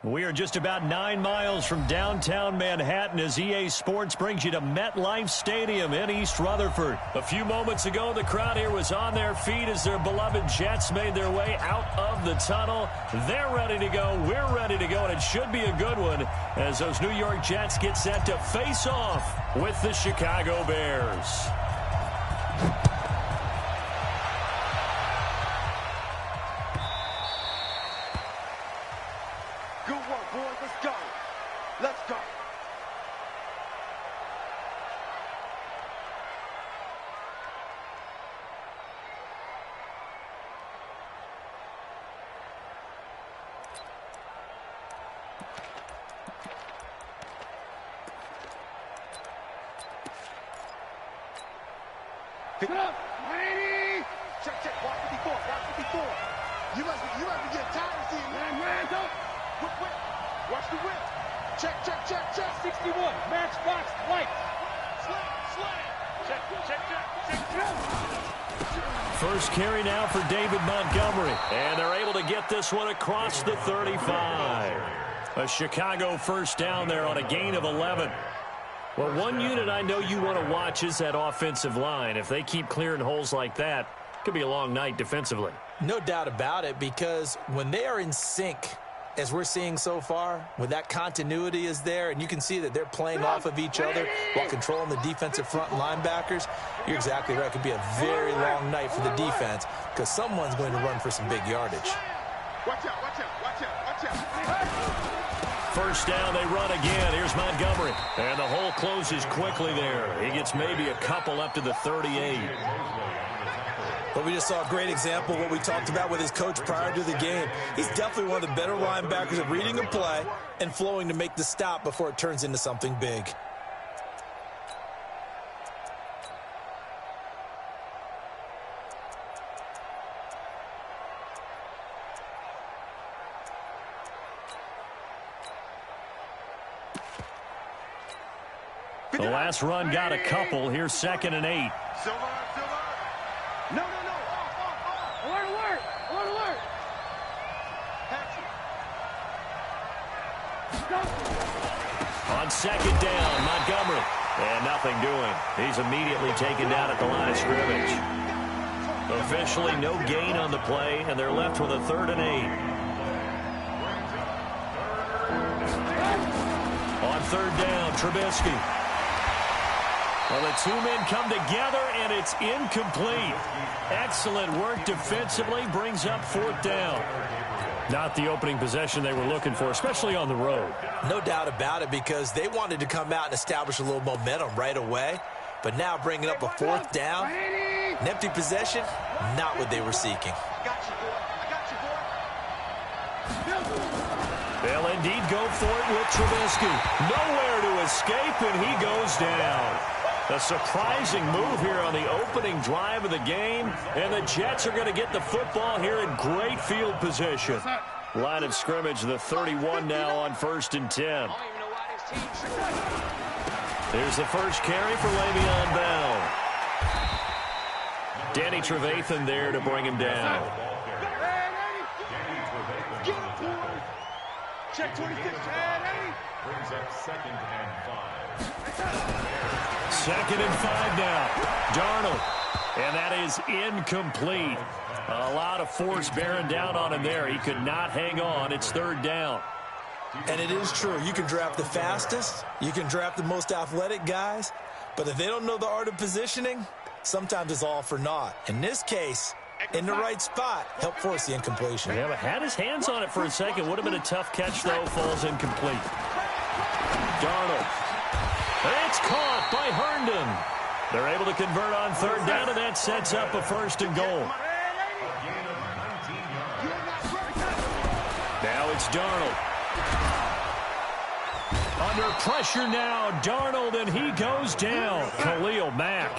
We are just about 9 miles from downtown Manhattan as EA Sports brings you to MetLife Stadium in East Rutherford. A few moments ago, the crowd here was on their feet as their beloved Jets made their way out of the tunnel. They're ready to go. We're ready to go, and it should be a good one as those New York Jets get set to face off with the Chicago Bears. Pick it up. 180. Check, check. Watch 54. Watch 54. You must be getting tired of seeing man. Up. Whip. Watch the whip. Check. 61. Matchbox light. Slam. Check. First carry now for David Montgomery. And they're able to get this one across the 35. A Chicago first down there on a gain of 11. Well, one unit I know you want to watch is that offensive line. If they keep clearing holes like that, it could be a long night defensively. No doubt about it, because when they are in sync, as we're seeing so far, when that continuity is there, and you can see that they're playing off of each other while controlling the defensive front linebackers, you're exactly right. It could be a very long night for the defense because someone's going to run for some big yardage. Watch out. First down, they run again. Here's Montgomery. And the hole closes quickly there. He gets maybe a couple up to the 38. But we just saw a great example of what we talked about with his coach prior to the game. He's definitely one of the better linebackers at reading a play and flowing to make the stop before it turns into something big. The last run got a couple. Here's 2nd and 8. Silver. No. Alert. On 2nd down, Montgomery. And nothing doing. He's immediately taken down at the line of scrimmage. Officially no gain on the play, and they're left with a 3rd and 8. On 3rd down, Trubisky. Well, the two men come together, and it's incomplete. Excellent work defensively, brings up 4th down. Not the opening possession they were looking for, especially on the road. No doubt about it, because they wanted to come out and establish a little momentum right away. But now bringing up a 4th down, an empty possession, not what they were seeking. I got you, boy. They'll indeed go for it with Trubisky. Nowhere to escape, and he goes down. A surprising move here on the opening drive of the game, and the Jets are going to get the football here in great field position. Line of scrimmage, the 31 now on 1st and 10. Here's the first carry for Le'Veon Bell. Danny Trevathan there to bring him down. Check 26. Brings up 2nd and 5. 2nd and 5 now. Darnold. And that is incomplete. A lot of force bearing down on him there. He could not hang on. It's 3rd down. And it is true. You can draft the fastest. You can draft the most athletic guys. But if they don't know the art of positioning, sometimes it's all for naught. In this case, in the right spot, help force the incompletion. Yeah, but had his hands on it for a second. Would have been a tough catch, though. Falls incomplete. Darnold. It's caught by Herndon. They're able to convert on 3rd down, and that sets up a 1st and goal. Now it's Darnold. Under pressure now, Darnold, and he goes down. Khalil Mack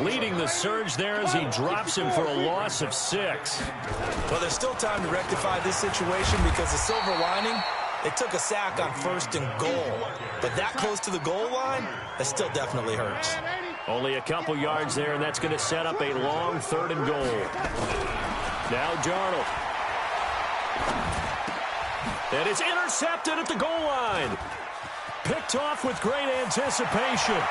leading the surge there as he drops him for a loss of 6. Well, there's still time to rectify this situation because the silver lining, they took a sack on 1st and goal. But that close to the goal line, that still definitely hurts. Only a couple yards there, and that's going to set up a long 3rd and goal. Now Darnold. And it's intercepted at the goal line. Picked off with great anticipation.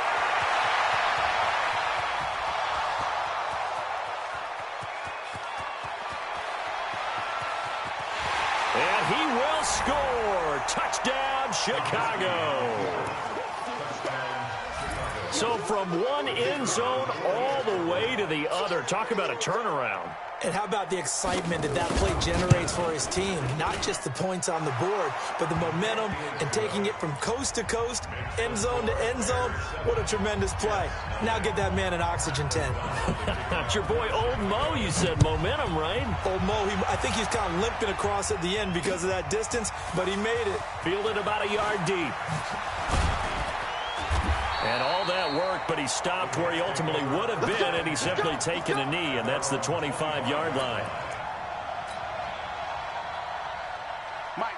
And he will score. Touchdown, Chicago. So from one end zone all the way to the other. Talk about a turnaround. And how about the excitement that that play generates for his team? Not just the points on the board, but the momentum and taking it from coast to coast, end zone to end zone. What a tremendous play. Now get that man an oxygen tent. That's your boy Old Mo, you said. Momentum, right? Old Mo, I think he's kind of limping across at the end because of that distance, but he made it. Fielded about a yard deep. And all that work, but he stopped where he ultimately would have been, and he's simply taken a knee, and that's the 25-yard line.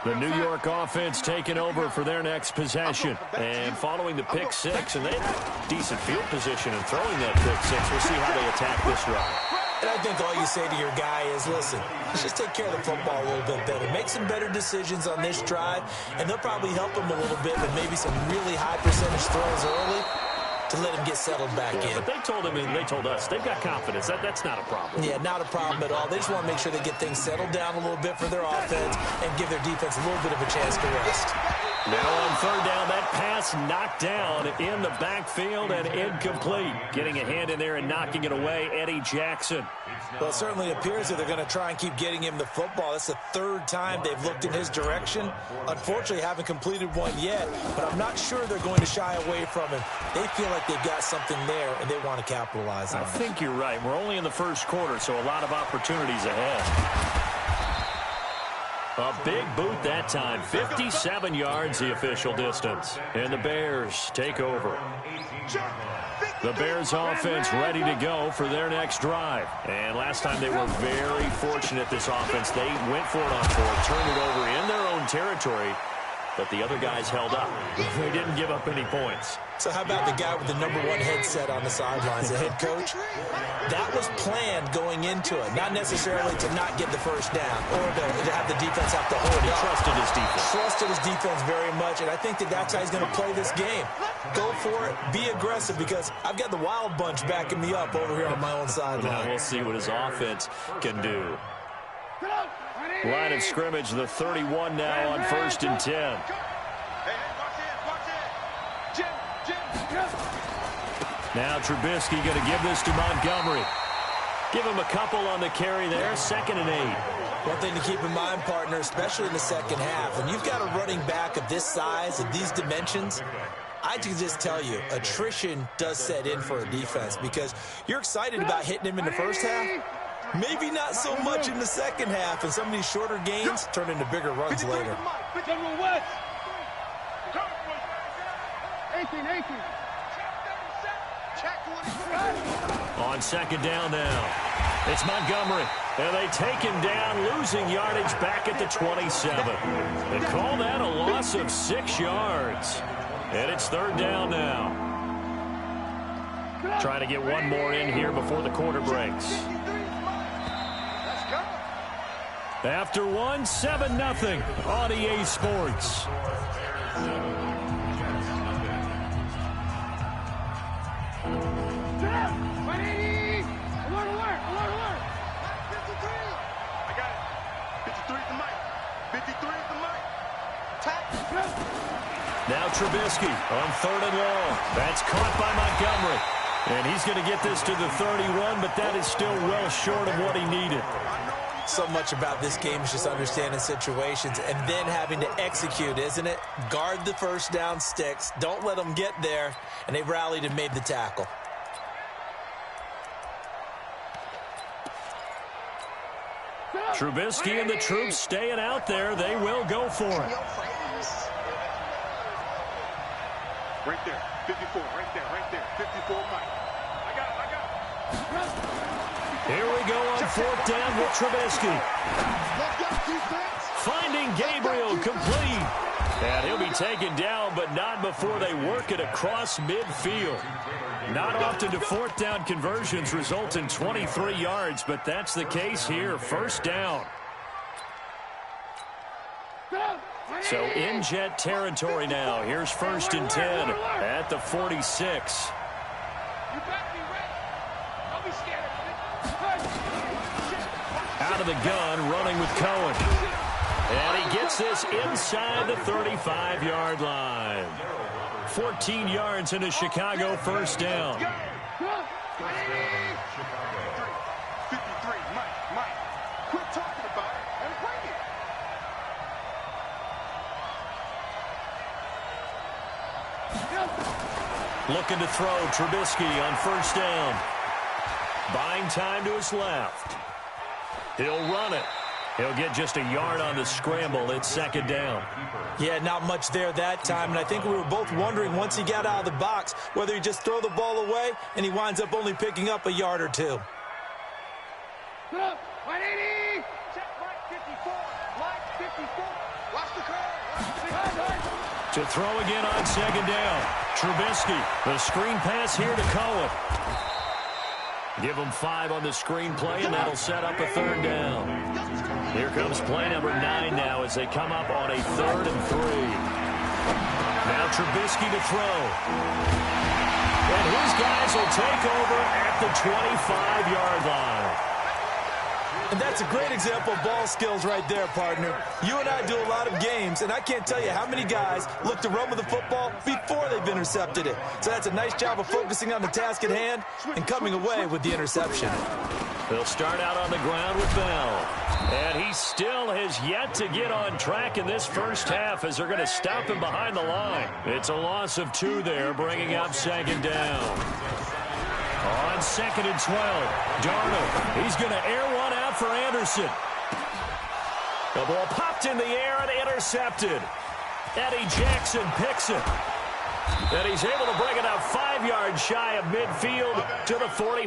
The New York offense taking over for their next possession. And following the pick six, and they have decent field position in throwing that pick six. We'll see how they attack this run. And I think all you say to your guy is, listen, let's just take care of the football a little bit better. Make some better decisions on this drive, and they'll probably help him a little bit with maybe some really high percentage throws early to let him get settled back in. But they told him and they told us they've got confidence. That's not a problem. Yeah, not a problem at all. They just want to make sure they get things settled down a little bit for their offense and give their defense a little bit of a chance to rest. Now on third down, that pass knocked down in the backfield and incomplete. Getting a hand in there and knocking it away, Eddie Jackson. Well, it certainly appears that they're going to try and keep getting him the football. That's the third time they've looked in his direction. Unfortunately, haven't completed one yet, but I'm not sure they're going to shy away from him. They feel like they've got something there, and they want to capitalize on it. I think you're right. We're only in the first quarter, so a lot of opportunities ahead. A big boot that time. 57 yards, the official distance. And the Bears take over. The Bears offense ready to go for their next drive. And last time they were very fortunate, this offense. They went for it on fourth, turned it over in their own territory, but the other guys held up. They didn't give up any points. So how about the guy with the #1 headset on the sidelines, the head coach? That was planned going into it, not necessarily to not get the first down or to have the defense have to hold it. He trusted his defense. Trusted his defense very much, and I think that's how he's going to play this game. Go for it, be aggressive, because I've got the Wild Bunch backing me up over here on my own sideline. Now we'll see what his offense can do. Line of scrimmage, the 31 now on 1st and 10. Now Trubisky going to give this to Montgomery. Give him a couple on the carry there. 2nd and 8. One thing to keep in mind, partner, especially in the second half, when you've got a running back of this size, of these dimensions, I can just tell you, attrition does set in for a defense because you're excited about hitting him in the first half. Maybe not so much in the second half, and some of these shorter gains turn into bigger runs later. 18. On 2nd down now, it's Montgomery. And they take him down, losing yardage back at the 27. They call that a loss of 6 yards. And it's 3rd down now. Trying to get one more in here before the quarter breaks. After one, 7-0 on EA Sports. Now Trubisky on 3rd and long. That's caught by Montgomery. And he's going to get this to the 31, but that is still well short of what he needed. So much about this game is just understanding situations and then having to execute, isn't it? Guard the first down sticks. Don't let them get there. And they rallied and made the tackle. Trubisky and the troops staying out there. They will go for it. Right there, 54, right there, 54, Mike. I got it. Here we go on 4th down with Trubisky. Finding Gabriel complete. And he'll be taken down, but not before they work it across midfield. Not often do 4th down conversions result in 23 yards, but that's the case here. 1st down. So in Jet territory now. Here's 1st and 10 at the 46. Out of the gun, running with Cohen. And he gets this inside the 35-yard line. 14 yards into Chicago, 1st down. 53, Mike. Quit talking about it and bring it. Looking to throw, Trubisky on 1st down. Buying time to his left. He'll run it. He'll get just a yard on the scramble. It's 2nd down. Yeah, not much there that time, and I think we were both wondering once he got out of the box whether he just throw the ball away and he winds up only picking up a yard or two. 180. Check Mike 54. Mike 54. Watch the curve. To throw again on 2nd down. Trubisky, the screen pass here to Cohen. Give him 5 on the screen play, and that'll set up a 3rd down. Here comes play number 9 now as they come up on a 3rd and 3. Now Trubisky to throw. And his guys will take over at the 25-yard line. And that's a great example of ball skills right there, partner. You and I do a lot of games, and I can't tell you how many guys look to run with the football before they've intercepted it. So that's a nice job of focusing on the task at hand and coming away with the interception. They'll start out on the ground with Bell. And he still has yet to get on track in this first half as they're going to stop him behind the line. It's a loss of 2 there, bringing up 2nd down. On 2nd and 12, Darnold. He's going to air one out for Anderson. The ball popped in the air and intercepted. Eddie Jackson picks it. And he's able to bring it out 5 yards shy of midfield to the 40.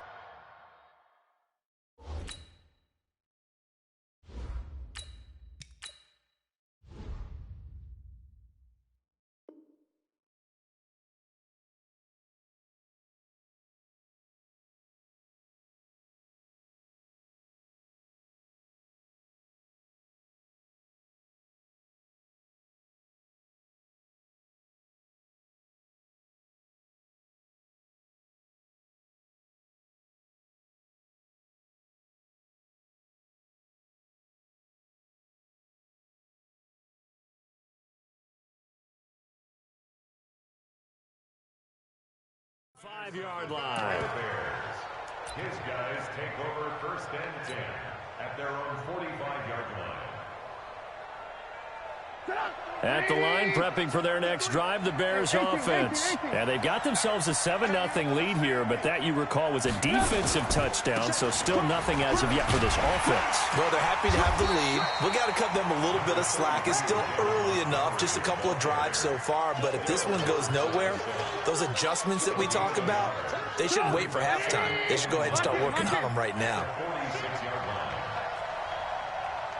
Five-yard line. His guys take over 1st and 10 at their own 45-yard line. At the line, prepping for their next drive, the Bears offense. And they've got themselves a 7-0 lead here, but that, you recall, was a defensive touchdown, so still nothing as of yet for this offense. Well, they're happy to have the lead. We got to cut them a little bit of slack. It's still early enough, just a couple of drives so far, but if this one goes nowhere, those adjustments that we talk about, they shouldn't wait for halftime. They should go ahead and start working on them right now.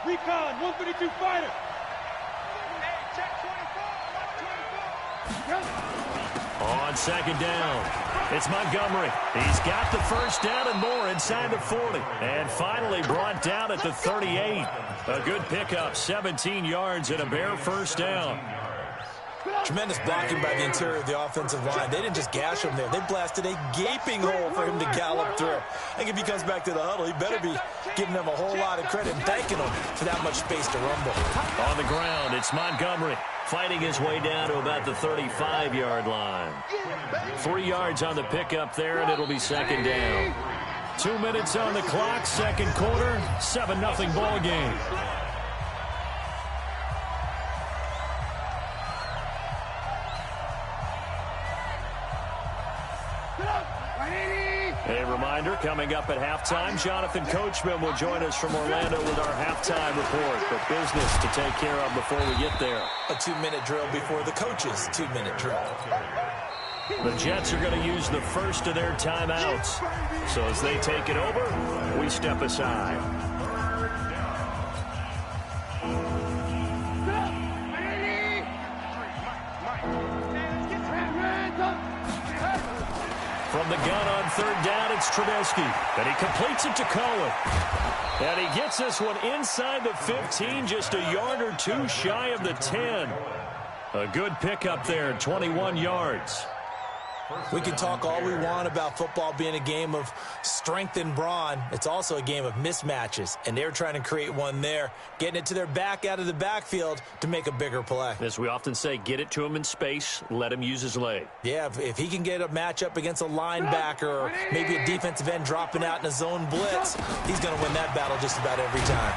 Recon, 132 fighter. On 2nd down, it's Montgomery. He's got the 1st down and more inside the 40. And finally brought down at the 38. A good pickup, 17 yards and a bare 1st down. Tremendous blocking by the interior of the offensive line. They didn't just gash him there. They blasted a gaping hole for him to gallop through. I think if he comes back to the huddle, he better be giving them a whole lot of credit and thanking them for that much space to rumble. On the ground, it's Montgomery fighting his way down to about the 35-yard line. 3 yards on the pickup there, and it'll be 2nd down. 2 minutes on the clock, 2nd quarter, 7-0 ball game. A reminder, coming up at halftime, Jonathan Coachman will join us from Orlando with our halftime report. But business to take care of before we get there. A 2-minute drill before the coach's 2-minute drill. The Jets are going to use the first of their timeouts. So as they take it over, we step aside. From the gun on 3rd down, it's Trubisky. And he completes it to Cohen. And he gets this one inside the 15, just a yard or two shy of the 10. A good pickup there, 21 yards. We can talk all we want about football being a game of strength and brawn. It's also a game of mismatches, and they're trying to create one there, getting it to their back out of the backfield to make a bigger play. As we often say, get it to him in space, let him use his leg. Yeah, if he can get a matchup against a linebacker or maybe a defensive end dropping out in a zone blitz, he's going to win that battle just about every time.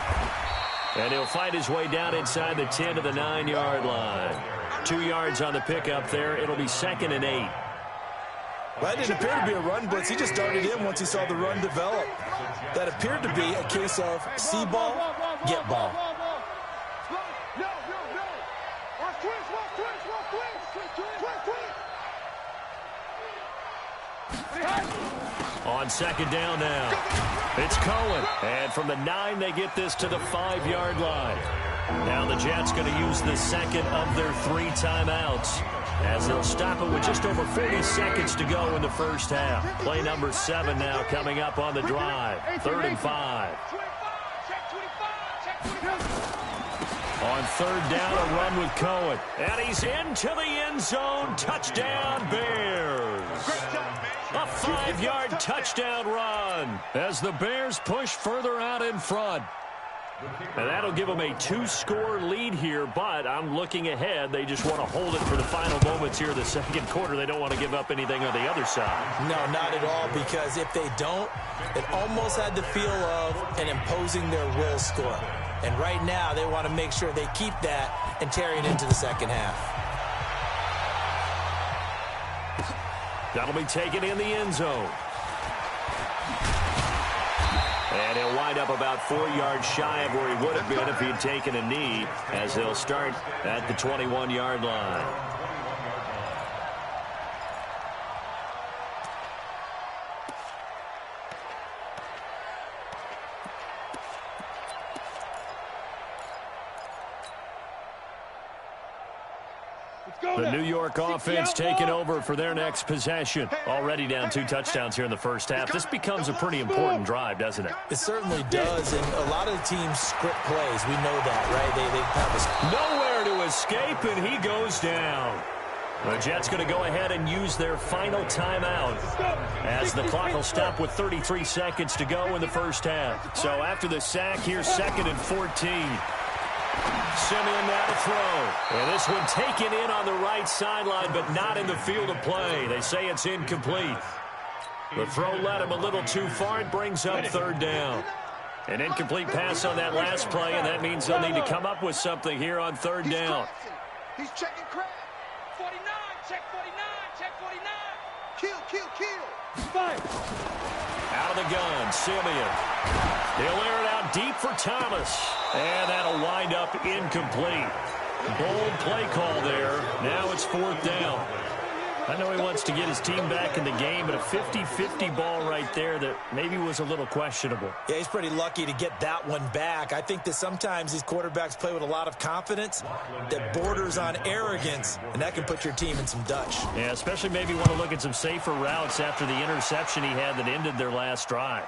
And he'll fight his way down inside the 10 to the 9-yard line. 2 yards on the pickup there. It'll be 2nd and 8. Well, that didn't appear to be a run blitz. He just darted in once he saw the run develop. That appeared to be a case of see ball, get ball. On 2nd down now, it's Cohen. And from the 9, they get this to the 5-yard line. Now the Jets going to use the second of their 3 timeouts, as they'll stop it with just over 40 seconds to go in the first half. Play number 7 now coming up on the drive. 3rd and 5. On 3rd down, a run with Cohen. And he's into the end zone. Touchdown, Bears. A 5-yard touchdown run as the Bears push further out in front. And that'll give them a 2-score lead here, but I'm looking ahead. They just want to hold it for the final moments here in the second quarter. They don't want to give up anything on the other side. No, not at all, because if they don't, it almost had the feel of an imposing their will score. And right now, they want to make sure they keep that and carry it into the second half. That'll be taken in the end zone. And he'll wind up about 4 yards shy of where he would have been if he'd taken a knee, as they'll start at the 21-yard line. The New York offense taking over for their next possession. Already down 2 touchdowns here in the first half. This becomes a pretty important drive, doesn't it? It certainly does, and a lot of the teams script plays. We know that, right? They have nowhere to escape, and he goes down. The Jets going to go ahead and use their final timeout, as the clock will stop with 33 seconds to go in the first half. So after the sack, here's 2nd and 14. Simeon now to throw. And this one taken in on the right sideline, but not in the field of play. They say it's incomplete. The throw led him a little too far. It brings up 3rd down. An incomplete pass on that last play, and that means they'll need to come up with something here on 3rd down. He's checking crap. 49, check 49, check 49. Kill. Fire. Out of the gun, Simeon. He'll air it out deep for Thomas. And that'll wind up incomplete. Bold play call there. Now it's 4th down. I know he wants to get his team back in the game, but a 50-50 ball right there that maybe was a little questionable. Yeah, he's pretty lucky to get that one back. I think that sometimes these quarterbacks play with a lot of confidence that borders on arrogance, and that can put your team in some Dutch. Yeah, especially maybe want to look at some safer routes after the interception he had that ended their last drive.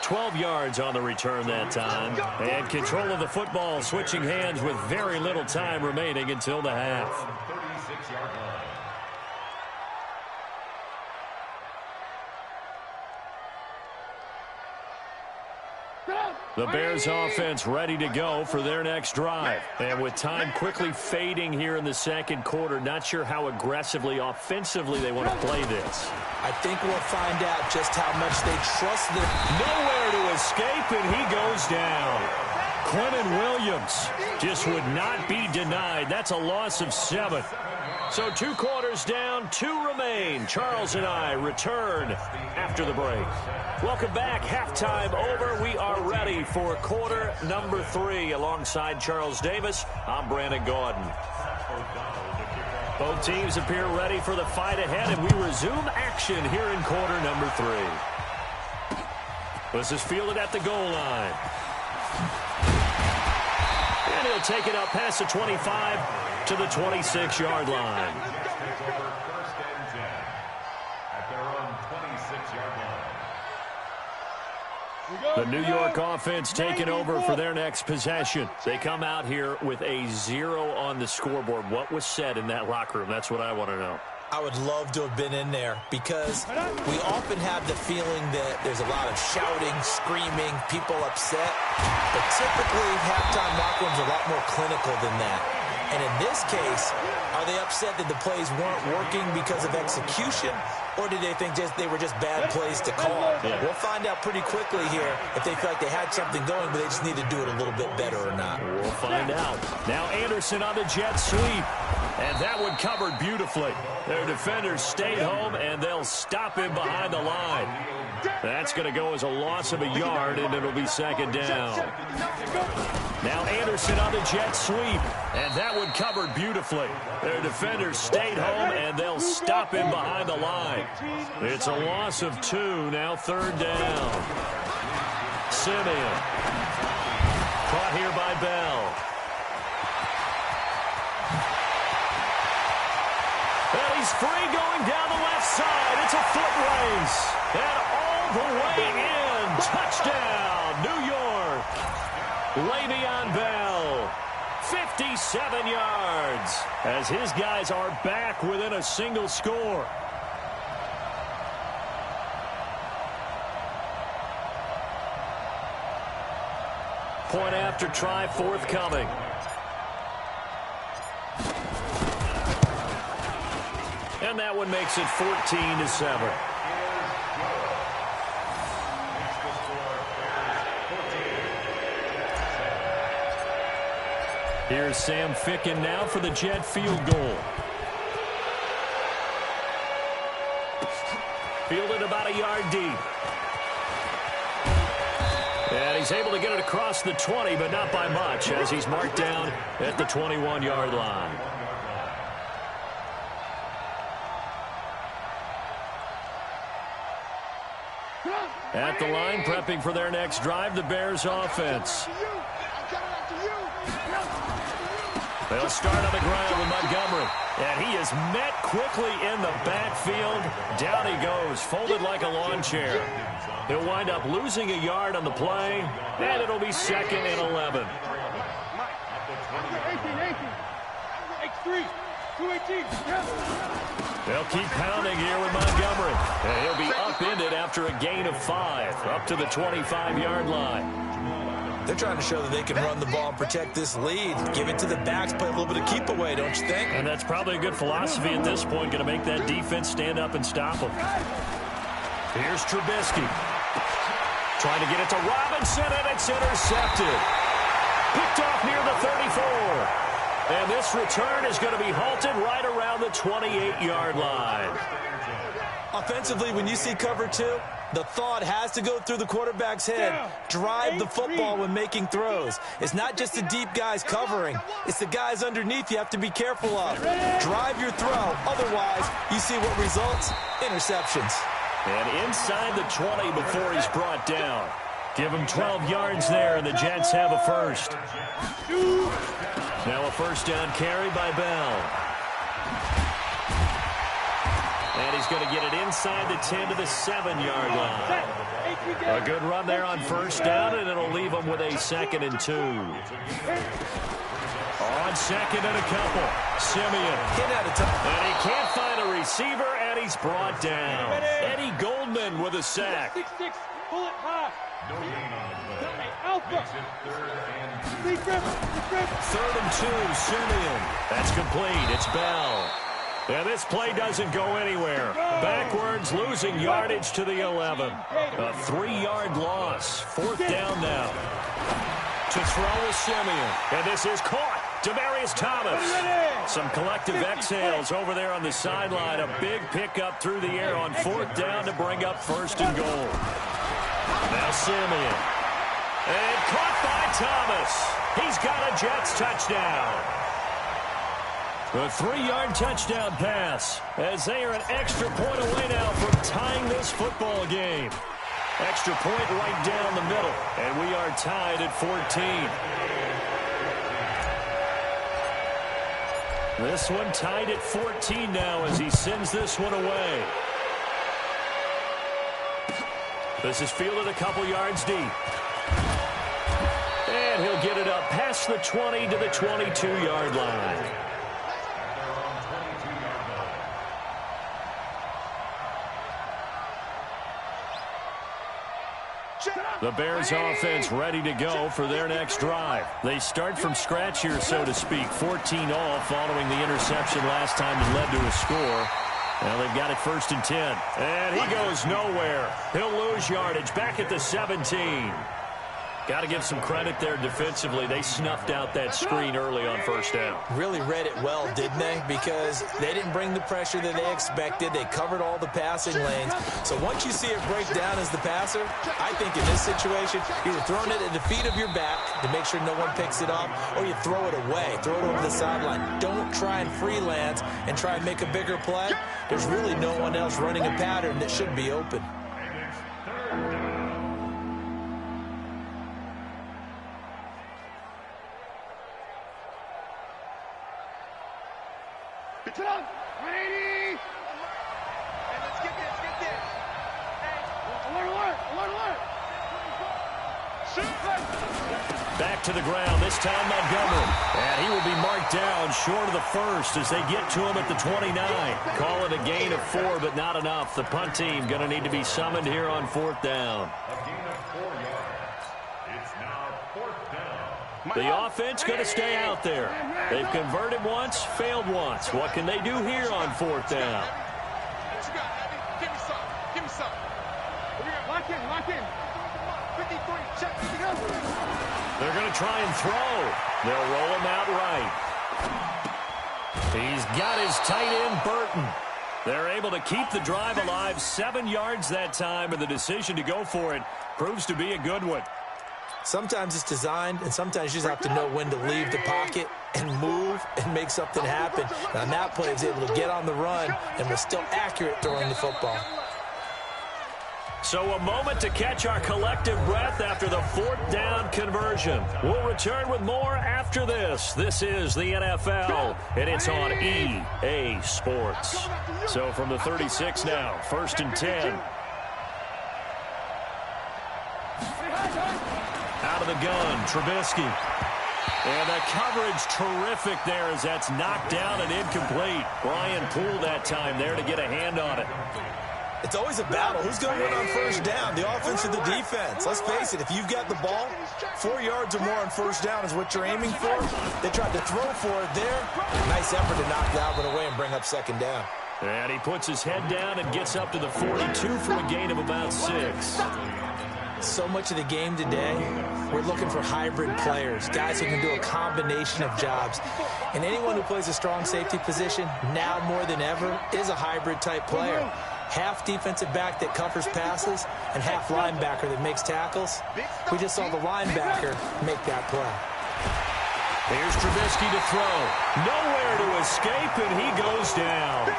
$12 yards on the return that time. And control of the football switching hands with very little time remaining until the half. 36-yard line. The Bears offense ready to go for their next drive. And with time quickly fading here in the second quarter, not sure how aggressively, offensively they want to play this. I think we'll find out just how much they trust them. Nowhere to escape, and he goes down. Quentin Williams just would not be denied. That's a loss of 7. So 2 quarters down, 2 remain. Charles and I return after the break. Welcome back. Halftime over. We are ready for quarter number 3. Alongside Charles Davis, I'm Brandon Gordon. Both teams appear ready for the fight ahead, and we resume action here in quarter number 3. This is fielded at the goal line. And he'll take it up past the 25 to the 26-yard line. The New York offense taking over for their next possession. They come out here with a 0 on the scoreboard. What was said in that locker room? That's what I want to know. I would love to have been in there because we often have the feeling that there's a lot of shouting, screaming, people upset. But typically, halftime locker rooms are a lot more clinical than that. And in this case, are they upset that the plays weren't working because of execution, or did they think they were just bad plays to call? Yeah. We'll find out pretty quickly here if they feel like they had something going, but they just need to do it a little bit better or not. We'll find out. Now Anderson on the jet sweep. And that one covered beautifully. Their defenders stayed home, and they'll stop him behind the line. That's going to go as a loss of a yard, and it'll be second down. Now Anderson on the jet sweep, and that one covered beautifully. Their defenders stayed home, and they'll stop him behind the line. It's a loss of 2, now third down. Simeon. Caught here by Bell. And he's free going down the left side. It's a foot race. And all the way in. Touchdown, New York. Le'Veon Bell, 57 yards, as his guys are back within a single score. Point after try forthcoming. And that one makes it 14-7. Here's Sam Ficken now for the Jet field goal. Fielded about a yard deep. And he's able to get it across the 20, but not by much, as he's marked down at the 21-yard line. At the line, prepping for their next drive, the Bears offense. They'll start on the ground with Montgomery. And he is met quickly in the backfield. Down he goes, folded like a lawn chair. He'll wind up losing a yard on the play, and it'll be second and 11. They'll keep pounding here with Montgomery. And he'll be upended after a gain of 5, up to the 25-yard line. They're trying to show that they can run the ball and protect this lead. Give it to the backs, play a little bit of keep away, don't you think? And that's probably a good philosophy at this point, going to make that defense stand up and stop them. Here's Trubisky. Trying to get it to Robinson, and it's intercepted. Picked off near the 34. And this return is going to be halted right around the 28-yard line. Offensively, when you see cover 2, the thought has to go through the quarterback's head. Drive the football when making throws. It's not just the deep guys covering. It's the guys underneath you have to be careful of. Drive your throw. Otherwise, you see what results? Interceptions. And inside the 20 before he's brought down. Give him 12 yards there, and the Jets have a first. Now a first down carry by Bell. And he's going to get it inside the 10 to the 7-yard line. A good run there on first down, and it'll leave him with a 2nd and 2. On 2nd and a couple. Simeon. And he can't find a receiver, and he's brought down. Eddie Goldman with a sack. 6-6, pull it high. Alpha. 3rd and 2, Simeon. That's complete. It's Bell. And this play doesn't go anywhere. Backwards, losing yardage to the 11. A 3-yard loss. 4th down now. To throw with Simeon. And this is caught. Demaryius Thomas. Some collective exhales over there on the sideline. A big pickup through the air on 4th down to bring up 1st and goal. Now Simeon. And caught by Thomas. He's got a Jets touchdown. A 3-yard touchdown pass, as they are an extra point away now from tying this football game. Extra point right down the middle, and we are tied at 14. This one tied at 14 now as he sends this one away. This is fielded a couple yards deep. And he'll get it up past the 20 to the 22-yard line. The Bears offense ready to go for their next drive. They start from scratch here, so to speak. 14-all following the interception last time that led to a score. Now they've got it 1st and 10. And he goes nowhere. He'll lose yardage back at the 17. Got to give some credit there defensively. They snuffed out that screen early on 1st down. Really read it well, didn't they? Because they didn't bring the pressure that they expected. They covered all the passing lanes. So once you see it break down as the passer, I think in this situation, you're throwing it at the feet of your back to make sure no one picks it up, or you throw it away, throw it over the sideline. Don't try and freelance and try and make a bigger play. There's really no one else running a pattern that should be open. Get up! 180! Hey, let's get there. Hey, alert! Shoot! Back to the ground, this time Montgomery. And he will be marked down short of the 1st as they get to him at the 29. Call it a gain of 4, but not enough. The punt team going to need to be summoned here on 4th down. A gain of 4 yards. It's now 4th down. The offense going to stay out there. They've converted once, failed once. What can they do here on 4th down? What you got, Abby? Give me some. Lock in. 53, check. They're going to try and throw. They'll roll him out right. He's got his tight end, Burton. They're able to keep the drive alive, 7 yards that time, and the decision to go for it proves to be a good one. Sometimes it's designed, and sometimes you just have to know when to leave the pocket and move and make something happen. And on that play, he was able to get on the run and was still accurate throwing the football. So a moment to catch our collective breath after the 4th down conversion. We'll return with more after this. This is the NFL, and it's on EA Sports. So from the 36 now, 1st and 10. Out of the gun, Trubisky. And the coverage terrific there as that's knocked down and incomplete. Brian Poole that time there to get a hand on it. It's always a battle. Who's going to win on 1st down, the offense or the defense? Let's face it, if you've got the ball, 4 yards or more on 1st down is what you're aiming for. They tried to throw for it there. Nice effort to knock that one away and bring up 2nd down. And he puts his head down and gets up to the 42 for a gain of about 6. So much of the game today, we're looking for hybrid players, guys who can do a combination of jobs. And anyone who plays a strong safety position, now more than ever, is a hybrid-type player. Half defensive back that covers passes and half linebacker that makes tackles. We just saw the linebacker make that play. Here's Trubisky to throw. Nowhere to escape, and he goes down.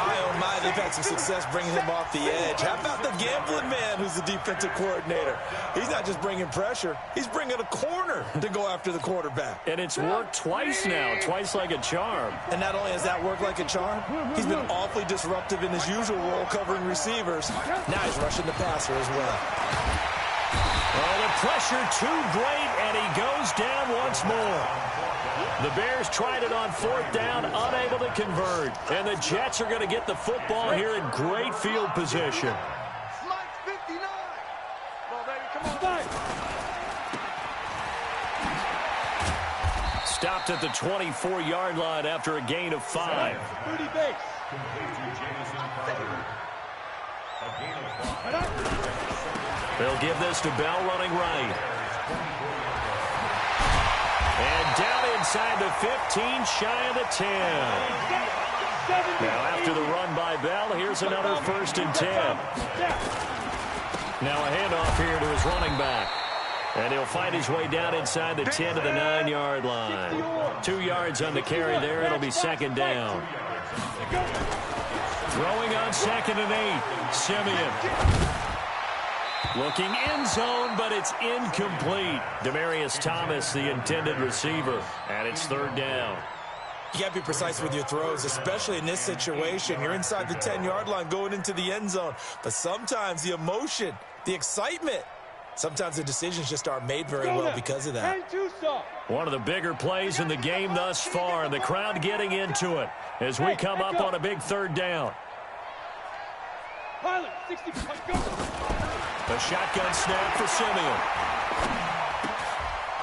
My, oh my, they've had some success bringing him off the edge. How about the gambling man who's the defensive coordinator? He's not just bringing pressure. He's bringing a corner to go after the quarterback. And it's worked twice now, twice like a charm. And not only has that worked like a charm, he's been awfully disruptive in his usual role covering receivers. Now he's rushing the passer as well. Oh, the pressure too great, and he goes down once more. The Bears tried it on 4th down, unable to convert. And the Jets are going to get the football here in great field position. Slice 59. Come on, baby, come on. Stopped at the 24-yard line after a gain of 5. 30 base. They'll give this to Bell running right. And down inside the 15, shy of the 10. Now after the run by Bell, here's another 1st and 10. Now a handoff here to his running back. And he'll find his way down inside the 10 to the 9-yard line. 2 yards on the carry there. It'll be 2nd down. Throwing on 2nd and 8. Simeon. Looking end zone, but it's incomplete. Demaryius Thomas, the intended receiver, and it's 3rd down. You got to be precise with your throws, especially in this situation. You're inside the 10-yard line going into the end zone. But sometimes the emotion, the excitement, sometimes the decisions just aren't made very well because of that. One of the bigger plays in the game thus far, and the crowd getting into it as we come up on a big third down. A shotgun snap for Simeon.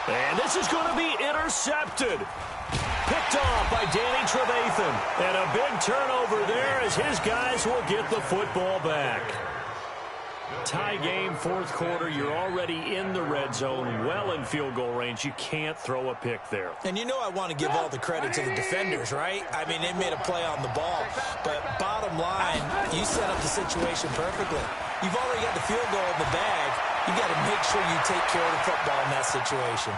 And this is going to be intercepted. Picked off by Danny Trevathan. And a big turnover there as his guys will get the football back. Tie game, fourth quarter. You're already in the red zone, well in field goal range. You can't throw a pick there. And you know I want to give all the credit to the defenders, right? I mean, they made a play on the ball. But bottom line, you set up the situation perfectly. You've already got the field goal in the bag. You got to make sure you take care of the football in that situation.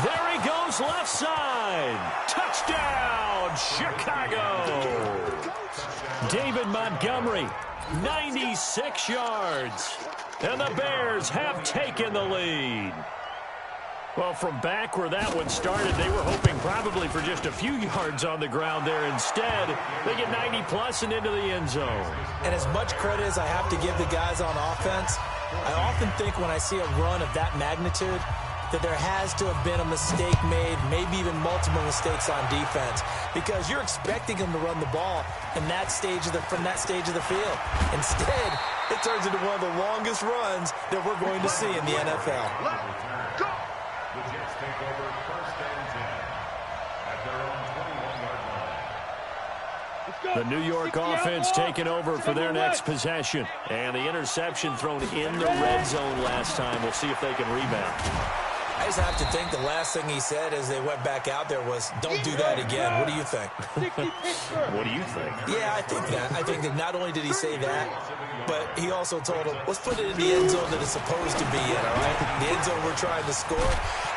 There he goes, left side. Touchdown, Chicago. David Montgomery, 96 yards. And the Bears have taken the lead. Well, from back where that one started, they were hoping probably for just a few yards on the ground there. Instead, they get 90-plus and into the end zone. And as much credit as I have to give the guys on offense, I often think when I see a run of that magnitude that there has to have been a mistake made, maybe even multiple mistakes on defense, because you're expecting them to run the ball in that stage of from that stage of the field. Instead, it turns into one of the longest runs that we're going to see in the NFL. The Jets take over first and 10 at their own 21-yard line. The New York offense taking over for their next possession. And the interception thrown in the red zone last time. We'll see if they can rebound. I just have to think the last thing he said as they went back out there was, don't do that again. What do you think? What do you think? Yeah, I think that. I think that not only did he say that, but he also told him, let's put it in the end zone that it's supposed to be in, all right? The end zone we're trying to score.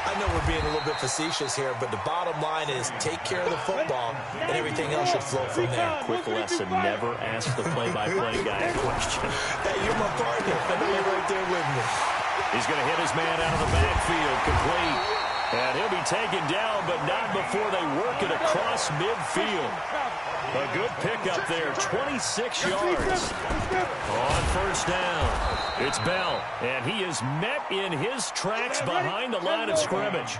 I know we're being a little bit facetious here, but the bottom line is take care of the football, and everything else should flow from there. Quick lesson, never ask the play-by-play guy a question. Hey, you're my partner. I know you're right there with me. He's going to hit his man out of the backfield, complete. And he'll be taken down, but not before they work it across midfield. A good pickup there, 26 yards. On first down, it's Bell, and he is met in his tracks behind the line of scrimmage.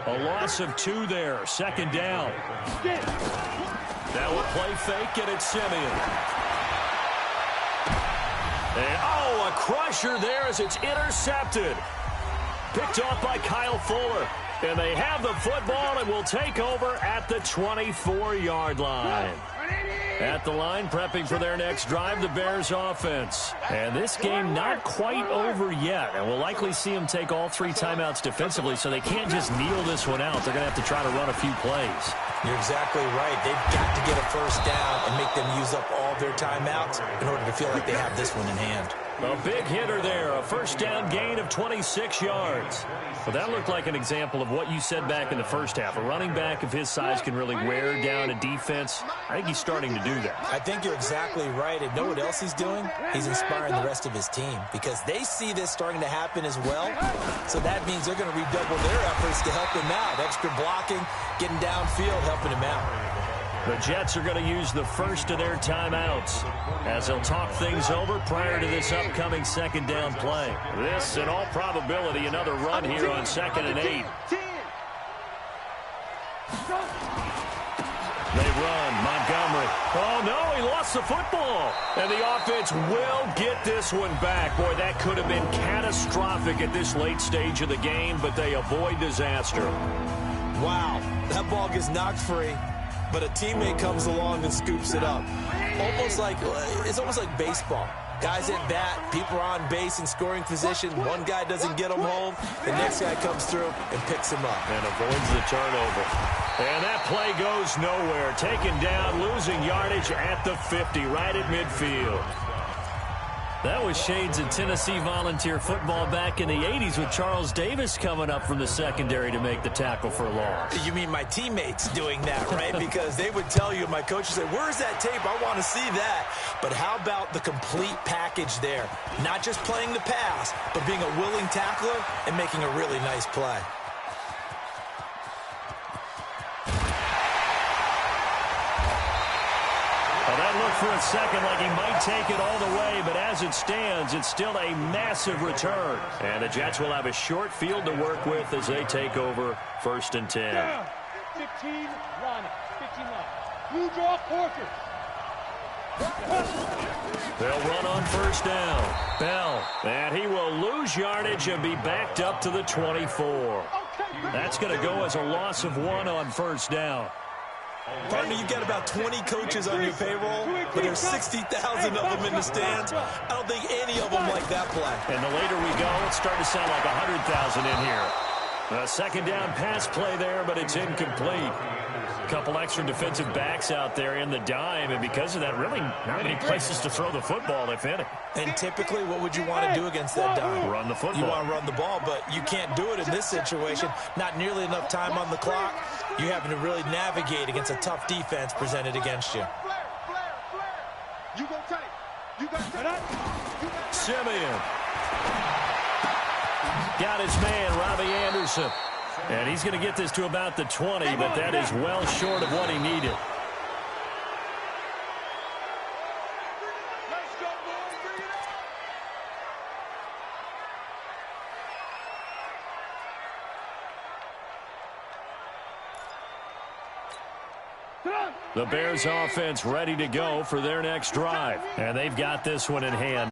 A loss of 2 there, second down. Now a play fake, and it's Simeon. And, a crusher there as it's intercepted. Picked off by Kyle Fuller. And they have the football and will take over at the 24-yard line. At the line, prepping for their next drive, the Bears offense. And this game not quite over yet. And we'll likely see them take all 3 timeouts defensively, so they can't just kneel this one out. They're going to have to try to run a few plays. You're exactly right. They've got to get a first down and make them use up all their timeouts in order to feel like they have this one in hand. A big hitter there, a first down gain of 26 yards. Well, that looked like an example of what you said back in the first half. A running back of his size can really wear down a defense. I think he's starting to do that. I think you're exactly right. And know what else he's doing? He's inspiring the rest of his team because they see this starting to happen as well. So that means they're going to redouble their efforts to help him out. Extra blocking, getting downfield, helping him out. The Jets are going to use the first of their timeouts as they'll talk things over prior to this upcoming second down play. This, in all probability, another run here on 2nd and 8. They run. Montgomery. Oh, no, he lost the football. And the offense will get this one back. Boy, that could have been catastrophic at this late stage of the game, but they avoid disaster. Wow, that ball gets knocked free. But a teammate comes along and scoops it up. It's almost like baseball. Guys at bat, people are on base in scoring position. One guy doesn't get them home. The next guy comes through and picks him up. And avoids the turnover. And that play goes nowhere. Taken down, losing yardage at the 50, right at midfield. That was shades of Tennessee volunteer football back in the 80s with Charles Davis coming up from the secondary to make the tackle for a loss. You mean my teammates doing that, right? Because they would tell you, my coach would say, where's that tape? I want to see that. But how about the complete package there? Not just playing the pass, but being a willing tackler and making a really nice play. That looked for a second like he might take it all the way, but as it stands, it's still a massive return. And the Jets will have a short field to work with as they take over 1st and 10. 15 line. 15 line. Blue draw quarters. They'll run on 1st down. Bell, and he will lose yardage and be backed up to the 24. That's going to go as a loss of 1 on 1st down. Partner, you've got about 20 coaches on your payroll, but there's 60,000 of them in the stands. I don't think any of them like that play. And the later we go, it's starting to sound like 100,000 in here. A 2nd down pass play there, but it's incomplete. A couple extra defensive backs out there in the dime, and because of that, really not many places to throw the football, if any. And typically, what would you want to do against that dime? Run the football. You want to run the ball, but you can't do it in this situation. Not nearly enough time on the clock. You're having to really navigate against a tough defense presented against you. You go tight. You got tight. Simeon. Got his man, Robbie Anderson. And he's going to get this to about the 20, but that is well short of what he needed. The Bears offense ready to go for their next drive. And they've got this one in hand.